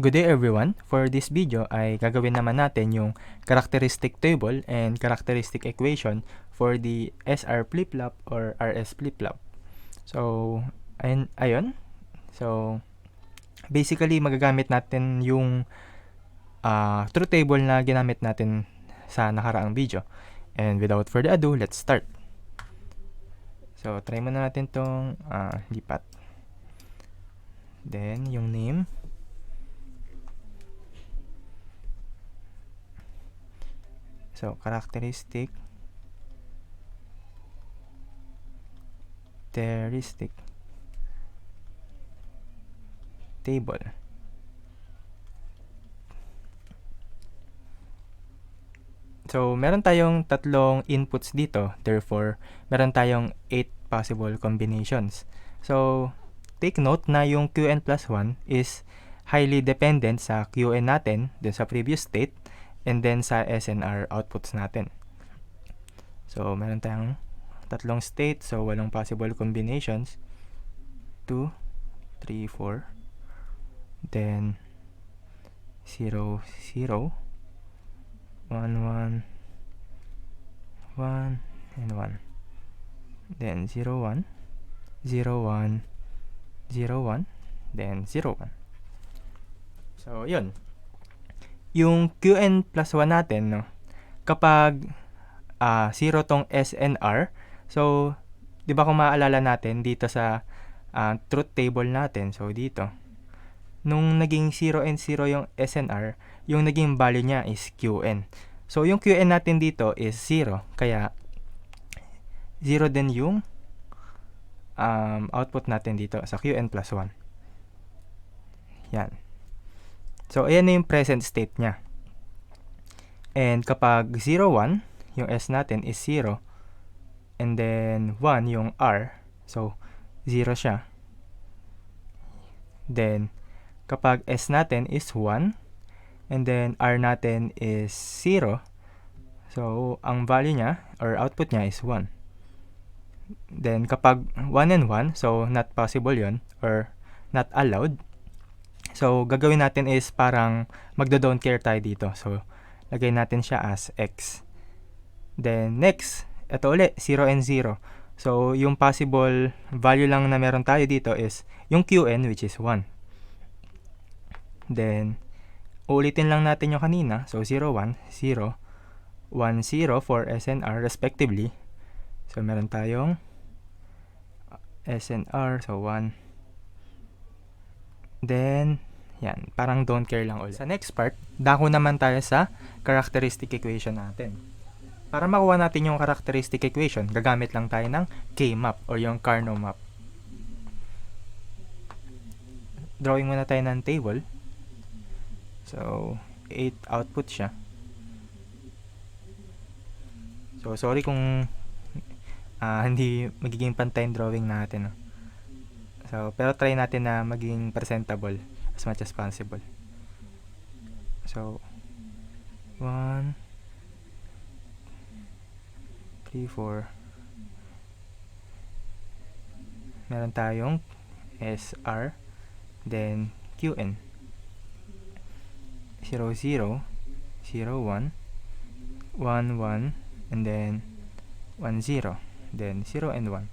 Good day everyone! For this video ay gagawin naman natin yung characteristic table and characteristic equation for the SR flip-flop or RS flip-flop. So, ayun. So, basically magagamit natin yung truth table na ginamit natin sa nakaraang video. And without further ado, let's start. So, try muna natin tong lipat. Then, yung name. So, characteristic table. So, meron tayong tatlong inputs dito. Therefore, meron tayong 8 possible combinations. So, take note na yung Qn plus 1 is highly dependent sa Qn natin dun sa previous state and then sa SNR outputs natin. So, meron tayong tatlong state, so walang possible combinations. 2, 3, 4. Then, 0, 0. 1, 1. 1, and 1. Then, 0, 1. 0, 1. 0, 1. Then, 0, 1. So, yun. Yung Qn plus 1 natin, no, kapag 0 tong SNR, so, di ba kung maaalala natin dito sa truth table natin, so dito, nung naging 0 and 0 yung SNR, yung naging value niya is Qn. So, yung Qn natin dito is 0, kaya 0 din yung output natin dito sa Qn plus 1. Yan. So, ayan na yung present state niya. And kapag 0, 1, yung S natin is 0. And then 1 yung R. So, 0 siya. Then, kapag S natin is 1. And then R natin is 0. So, ang value niya or output niya is 1. Then, kapag 1 and 1, so not possible yon or not allowed. So, gagawin natin is parang magdo-don't care tayo dito. So, lagay natin siya as X. Then, next, ito ulit, 0 and 0. So, yung possible value lang na meron tayo dito is yung Qn, which is 1. Then, ulitin lang natin yung kanina. So, 0, 1, 0, 1, 0 for SNR respectively. So, meron tayong SNR, so 1. Then, yan, parang don't care lang ulit. Sa next part, dako naman tayo sa characteristic equation natin. Para makuha natin yung characteristic equation, gagamit lang tayo ng K-map or yung Carnot map. Drawing muna tayo ng table. So, 8 output siya. So, sorry kung hindi magiging pantay drawing natin. No? So, pero try natin na maging presentable as much as possible. So, 1, 3, 4. Meron tayong SR, then Qn. 0, 0, 0, 1, 1, 1, and then 1, 0, then 0 and 1.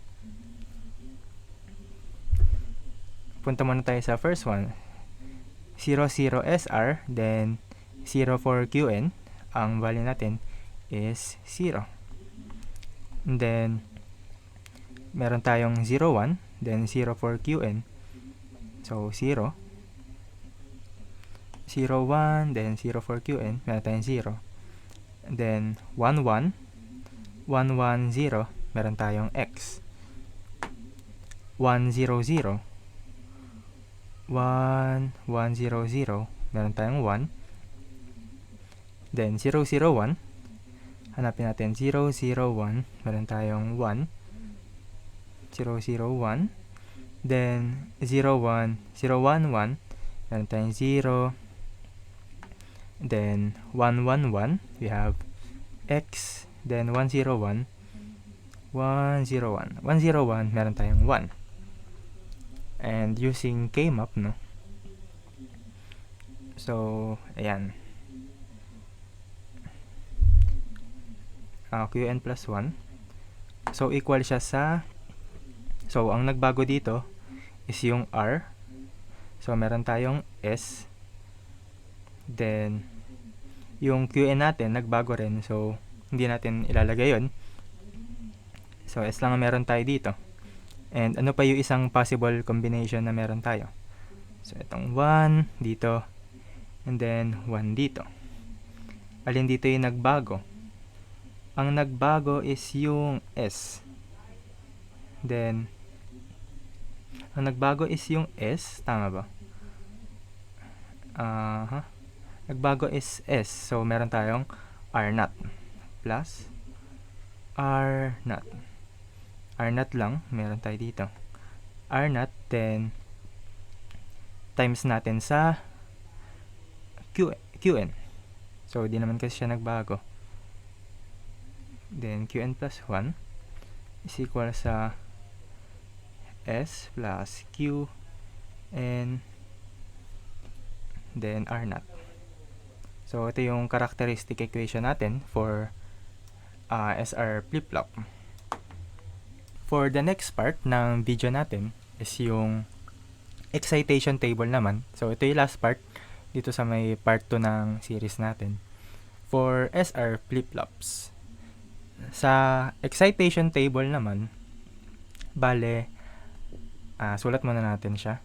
Punta muna tayo sa first one. 0, 0 SR, then 0 for Qn. Ang value natin is 0. And then, meron tayong 0, 1, then 0 for Qn. So, 0. 0, 1, then 0 for Qn. Meron tayong 0. And then, 1, 1. 1, 1, 0. Meron tayong X. 1, 0, 0. 1, 1, 0, 0. Meron tayong 1. Then, 0, 0, 1. Hanapin natin 0, 0, 1. Meron tayong 1. 0, 0, 1. Then, 0, 1. 0, 1, 1. Meron tayong 0. Then, 1, 1, 1. We have X. Then, 1, 0, 1. 1, 0, 1. 1, 0, 1. Meron tayong 1. And using K-map, no? So, ayan. Qn plus 1. So, equal siya sa... So, ang nagbago dito is yung R. So, meron tayong S. Then, yung Qn natin, nagbago rin. So, hindi natin ilalagay yon. So, S lang ang meron tayo dito. And ano pa yung isang possible combination na meron tayo? So, itong 1 dito. And then, 1 dito. Alin dito yung nagbago? Ang nagbago is yung S. Then, ang nagbago is yung S. Tama ba? Nagbago is S. So, meron tayong R0 plus R0. R0 lang. Meron tayo dito. R0, then, times natin sa Qn. So, di naman kasi siya nagbago. Then, Qn plus 1 is equal sa S plus Q and then R0. So, ito yung characteristic equation natin for SR flip-flop. For the next part ng video natin is yung excitation table naman. So, ito yung last part dito sa may part 2 ng series natin for SR flip-flops. Sa excitation table naman, bale, sulat muna natin siya.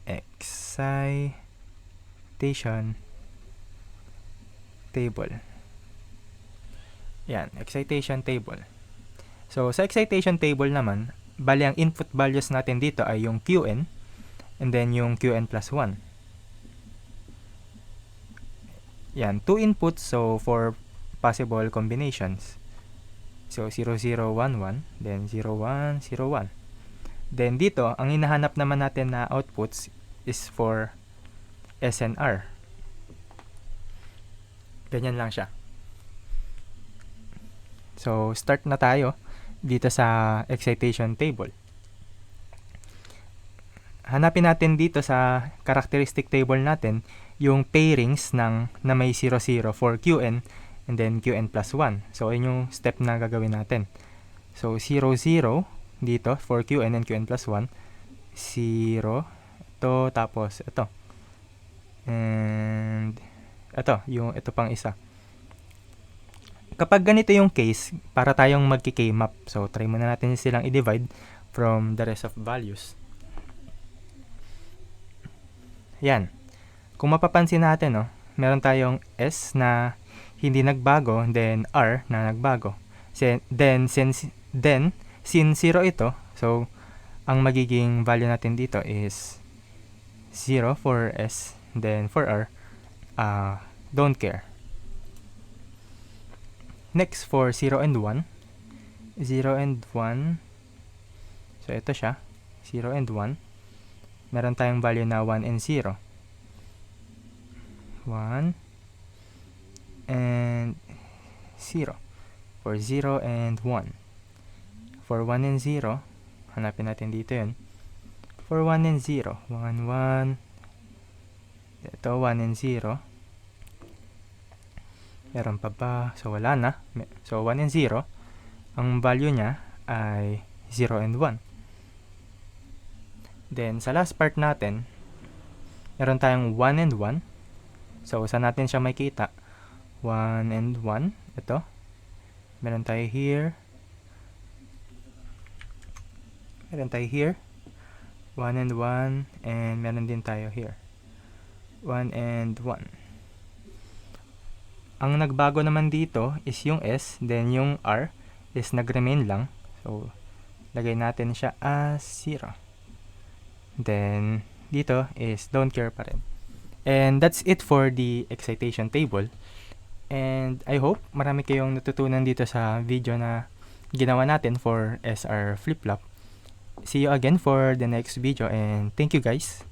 Excitation table. Yan, excitation table. So, sa excitation table naman, bale ang input values natin dito ay yung Qn and then yung Qn plus 1. Yan, 2 inputs, so 4 possible combinations. So, 0, 0, 1, 1, then 0, 1, 0, 1. Then, dito, ang hinahanap naman natin na outputs is for SNR. Ganyan lang siya. So, start na tayo dito sa excitation table. Hanapin natin dito sa characteristic table natin yung pairings na may 0, 0 for Qn and then Qn plus 1. So, yun yung step na gagawin natin. So, 0, 0 dito for Qn and Qn plus 1. 0. Ito, tapos ito. And ito pang isa. Kapag ganito yung case, para tayong magki-K-map. So, try muna natin silang i-divide from the rest of values. Yan. Kung mapapansin natin, no, meron tayong S na hindi nagbago, then R na nagbago. Then, since 0 ito, so, ang magiging value natin dito is 0 for S, then for R, don't care. Next, for 0 and 1. 0 and 1. So, ito siya. 0 and 1. Meron tayong value na 1 and 0. 1 and 0. For 0 and 1. For 1 and 0, hanapin natin dito yun. For 1 and 0. 1, 1. Ito, 1 and 0. Meron pa ba? So, wala na. So, 1 and 0. Ang value niya ay 0 and 1. Then, sa last part natin, meron tayong 1 and 1. So, saan natin siya makita? 1 and 1. Ito. Meron tayo here. Meron tayo here. 1 and 1. And meron din tayo here. 1 and 1. Ang nagbago naman dito is yung S. Then, yung R is nag-remain lang. So, lagay natin siya as 0. Then, dito is don't care pa rin. And that's it for the excitation table. And I hope marami kayong natutunan dito sa video na ginawa natin for SR flip-flop. See you again for the next video and thank you guys.